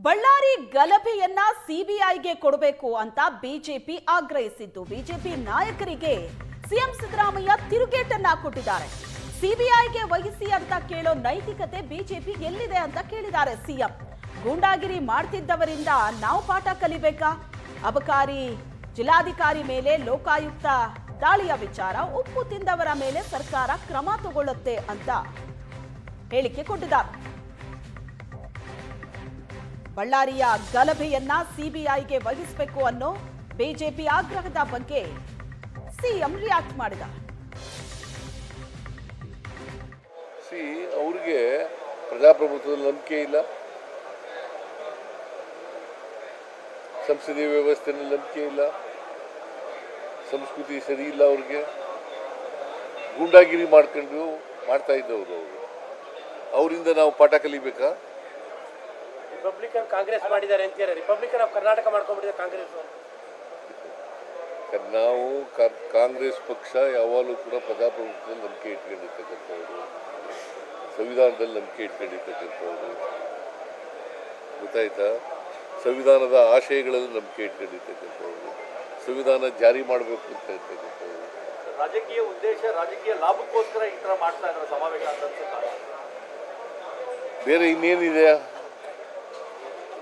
ಬಳ್ಳಾರಿ ಗಲಭೆಯನ್ನ ಸಿಬಿಐಗೆ ಕೊಡಬೇಕು ಅಂತ ಬಿಜೆಪಿ ಆಗ್ರಹಿಸಿದ್ದು. ಬಿಜೆಪಿ ನಾಯಕರಿಗೆ ಸಿಎಂ ಸಿದ್ದರಾಮಯ್ಯ ತಿರುಗೇಟನ್ನ ಕೊಟ್ಟಿದ್ದಾರೆ. ಸಿಬಿಐಗೆ ವಹಿಸಿ ಅಂತ ಕೇಳೋ ನೈತಿಕತೆ ಬಿಜೆಪಿ ಎಲ್ಲಿದೆ ಅಂತ ಕೇಳಿದ್ದಾರೆ ಸಿಎಂ. ಗೂಂಡಾಗಿರಿ ಮಾಡ್ತಿದ್ದವರಿಂದ ನಾವು ಪಾಠ ಕಲಿಬೇಕಾ? ಅಬಕಾರಿ ಜಿಲ್ಲಾಧಿಕಾರಿ ಮೇಲೆ ಲೋಕಾಯುಕ್ತ ದಾಳಿಯ ವಿಚಾರ, ಉಪ್ಪು ತಿಂದವರ ಮೇಲೆ ಸರ್ಕಾರ ಕ್ರಮ ತಗೊಳ್ಳುತ್ತೆ ಅಂತ ಹೇಳಿಕೆ ಕೊಟ್ಟಿದ್ದಾರೆ. ಬಳ್ಳಾರಿಯ ಗಲಭೆಯನ್ನ ಸಿಬಿಐಗೆ ವಹಿಸಬೇಕು ಅನ್ನೋ ಬಿಜೆಪಿ ಆಗ್ರಹದ ಬಗ್ಗೆ ಸಿಎಂ ರಿಯಾಕ್ಟ್ ಮಾಡಿದ್ದಾರೆ. ಅವ್ರಿಗೆ ಪ್ರಜಾಪ್ರಭುತ್ವದಲ್ಲಿ ನಂಬಿಕೆ ಇಲ್ಲ, ಸಂಸದೀಯ ವ್ಯವಸ್ಥೆಯಲ್ಲಿ ನಂಬಿಕೆ ಇಲ್ಲ, ಸಂಸ್ಕೃತಿ ಸರಿ ಇಲ್ಲ, ಅವ್ರಿಗೆ ಗೂಂಡಾಗಿರಿ ಮಾಡ್ತಾ ಇದ್ದವರು ಅವರಿಂದ ನಾವು ಪಾಠ ಕಲಿಬೇಕಾ? ರಿಪಬ್ಲಿಕನ್ ಕಾಂಗ್ರೆಸ್ ಮಾಡಿದ್ದಾರೆ ಅಂತೀರಾ? ರಿಪಬ್ಲಿಕನ್ ಆಫ್ ಕರ್ನಾಟಕ ಮಾಡ್ಕೊಂಡ್ಬಿಟ್ಟಿದೆ ಕಾಂಗ್ರೆಸ್. ನಾವು ಕಾಂಗ್ರೆಸ್ ಪಕ್ಷ ಯಾವಾಗಲೂ ಕೂಡ ಪ್ರಜಾಪ್ರಭುತ್ವದಲ್ಲಿ ನಂಬಿಕೆ ಇಟ್ಕೊಂಡಿರ್ತಕ್ಕಂಥವ್ರು, ಸಂವಿಧಾನದಲ್ಲಿ ನಂಬಿಕೆ ಇಟ್ಕೊಂಡಿರ್ತಕ್ಕಂಥವ್ರು, ಗೊತ್ತಾಯ್ತಾ? ಸಂವಿಧಾನದ ಆಶಯಗಳಲ್ಲಿ ನಂಬಿಕೆ ಇಟ್ಕೊಂಡಿರ್ತಕ್ಕಂಥವ್ರು, ಸಂವಿಧಾನ ಜಾರಿ ಮಾಡಬೇಕು ಅಂತ ಇರ್ತಕ್ಕಂಥವ್ರು. ರಾಜಕೀಯ ಉದ್ದೇಶ, ರಾಜಕೀಯ ಲಾಭಕ್ಕೋಸ್ಕರ ಈ ಥರ ಮಾಡ್ತಾ ಇದ್ದಾರೆ ಸಮಾವೇಶ ಅಂತ ಅನ್ಸುತ್ತೆ. ಬೇರೆ ಇನ್ನೇನಿದೆ?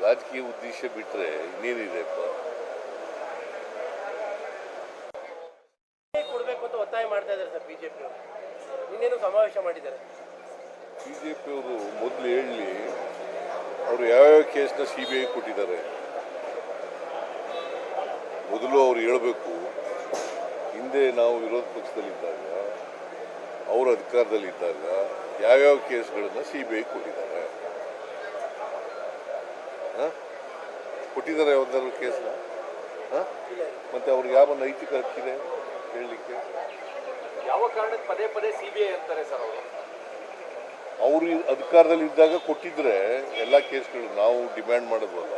ರಾಜಕೀಯ ಉದ್ದೇಶ ಬಿಟ್ಟರೆ ಇನ್ನೇನಿದೆಪ್ಪ? ಕೊಡಬೇಕು ಅಂತ ಒತ್ತಾಯ ಮಾಡ್ತಾ ಇದ್ದಾರೆ ಸರ್ ಬಿಜೆಪಿ ಅವರು. ಇನ್ನೇನು ಸಮಾವೇಶ ಮಾಡಿದ್ದಾರೆ. ಬಿಜೆಪಿಯವರು ಮೊದಲು ಹೇಳಿ ಅವರು ಯಾವ್ಯಾವ ಕೇಸ್ನ ಸಿಬಿಐ ಕೊಟ್ಟಿದ್ದಾರೆ ಮೊದಲು ಅವ್ರು ಹೇಳಬೇಕು. ಹಿಂದೆ ನಾವು ವಿರೋಧ ಪಕ್ಷದಲ್ಲಿದ್ದಾಗ, ಅವರು ಅಧಿಕಾರದಲ್ಲಿದ್ದಾಗ ಯಾವ್ಯಾವ ಕೇಸ್ಗಳನ್ನು ಸಿಬಿಐ ಕೊಟ್ಟಿದ್ದಾರೆ? ಕೊಟ್ಟಿದ್ದಾರೆ ಯಾವ್ದಾದ್ರು ಕೇಸ್ನ? ಮತ್ತೆ ಅವ್ರಿಗೆ ಯಾವ ನೈತಿಕ ಹಕ್ಕಿದೆ ಹೇಳಲಿಕ್ಕೆ? ಯಾವ ಕಾರಣಕ್ಕೆ ಪದೇ ಪದೇ ಸಿಬಿಐ ಅಂತಾರೆ ಸರ್ ಅವರು? ಅವರು ಅಧಿಕಾರದಲ್ಲಿ ಇದ್ದಾಗ ಕೊಟ್ಟಿದ್ರೆ ಎಲ್ಲ ಕೇಸ್ಗಳು ನಾವು ಡಿಮ್ಯಾಂಡ್ ಮಾಡೋದಲ್ಲ,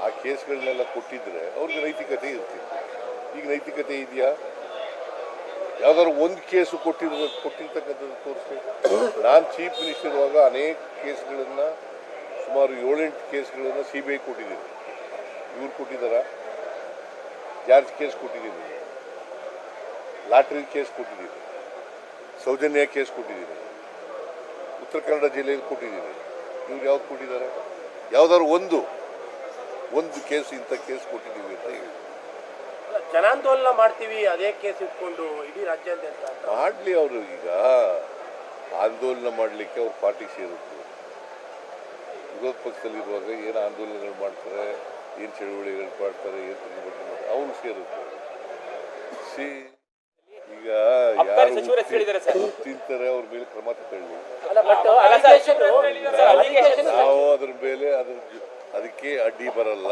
ಆ ಕೇಸ್ಗಳನ್ನೆಲ್ಲ ಕೊಟ್ಟಿದ್ರೆ ಅವ್ರಿಗೆ ನೈತಿಕತೆ ಇರ್ತಿತ್ತು. ಈಗ ನೈತಿಕತೆ ಇದೆಯಾ? ಯಾವ್ದಾದ್ರು ಒಂದು ಕೇಸು ಕೊಟ್ಟಿರ್ತಕ್ಕಂಥದ್ದು ತೋರಿಸಿ. ನಾನು ಚೀಫ್ ಮಿನಿಸ್ಟರ್ ಇರುವಾಗ ಅನೇಕ ಕೇಸ್ಗಳನ್ನು, ಸುಮಾರು 7-8 ಕೇಸ್ಗಳನ್ನು ಸಿಬಿಐ ಕೊಟ್ಟಿದ್ದೀನಿ. ಇವ್ರು ಕೊಟ್ಟಿದ್ದಾರಾ? ಜಾರ್ಜ್ ಕೇಸ್ ಕೊಟ್ಟಿದ್ದೀನಿ, ಲಾಟ್ರಿ ಕೇಸ್ ಕೊಟ್ಟಿದ್ದೀನಿ, ಸೌಜನ್ಯ ಕೇಸ್ ಕೊಟ್ಟಿದ್ದೀನಿ, ಉತ್ತರ ಕನ್ನಡ ಜಿಲ್ಲೆಯಲ್ಲಿ ಕೊಟ್ಟಿದ್ದೀನಿ. ಇವ್ರು ಯಾವ್ದು ಕೊಟ್ಟಿದ್ದಾರೆ? ಯಾವ್ದಾದ್ರು ಒಂದು ಕೇಸ್ ಇಂಥ ಕೇಸ್ ಕೊಟ್ಟಿದ್ದೀವಿ ಅಂತ ಹೇಳಿ ಜನಾಂದೋಲನ ಮಾಡ್ತೀವಿ, ಅದೇ ಕೇಸ್ ಇಟ್ಕೊಂಡು ಇಡೀ ರಾಜ್ಯಾದ್ಯಂತ ಮಾಡಲಿ. ಅವರು ಈಗ ಆಂದೋಲನ ಮಾಡಲಿಕ್ಕೆ ಅವ್ರ ಪಾರ್ಟಿ ಸೇರುತ್ತೆ. ವಿರೋಧ ಪಕ್ಷದಲ್ಲಿರುವಾಗ ಏನು ಆಂದೋಲನಗಳು ಮಾಡ್ತಾರೆ, ಏನು ಚಳುವಳಿಗಳು ಮಾಡ್ತಾರೆ, ಏನು ಪ್ರತಿಭಟನೆ ಮಾಡ್ತಾರೆ, ಅವ್ರು ಸೇರುತ್ತೆ. ಈಗ ಯಾರು ತಿಂತಾರೆ ಅವ್ರ ಮೇಲೆ ಕ್ರಮ ತಗೊಳ್ಳಿ. ನಾವು ಅದ್ರ ಮೇಲೆ ಅದಕ್ಕೆ ಅಡ್ಡಿ ಬರಲ್ಲ.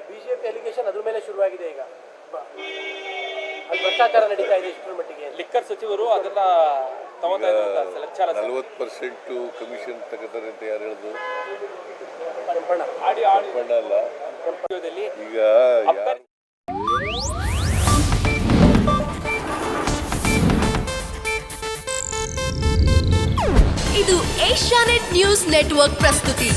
ಬಿಜೆಪಿ ಅಲಿಗೇಷನ್ ಅದ್ರ ಮೇಲೆ ಶುರುವಾಗಿದೆ. ಈಗ ಅಲ್ಲಿ ಭ್ರಷ್ಟಾಚಾರ ನಡೀತಾ ಇದೆ. ಇಷ್ಟರ ಮಟ್ಟಿಗೆ ಲಿಕ್ಕರ್ ಸಚಿವರು ಅದನ್ನ 40% ಕಮಿಷನ್ ತಗೋತಾರೆ ಅಂತ ಯಾರು ಹೇಳಿದ್ರು? ಅಲ್ಲ. ಈಗ ಇದು ಏಷ್ಯಾನೆಟ್ ನ್ಯೂಸ್ ನೆಟ್ವರ್ಕ್ ಪ್ರಸ್ತುತಿ.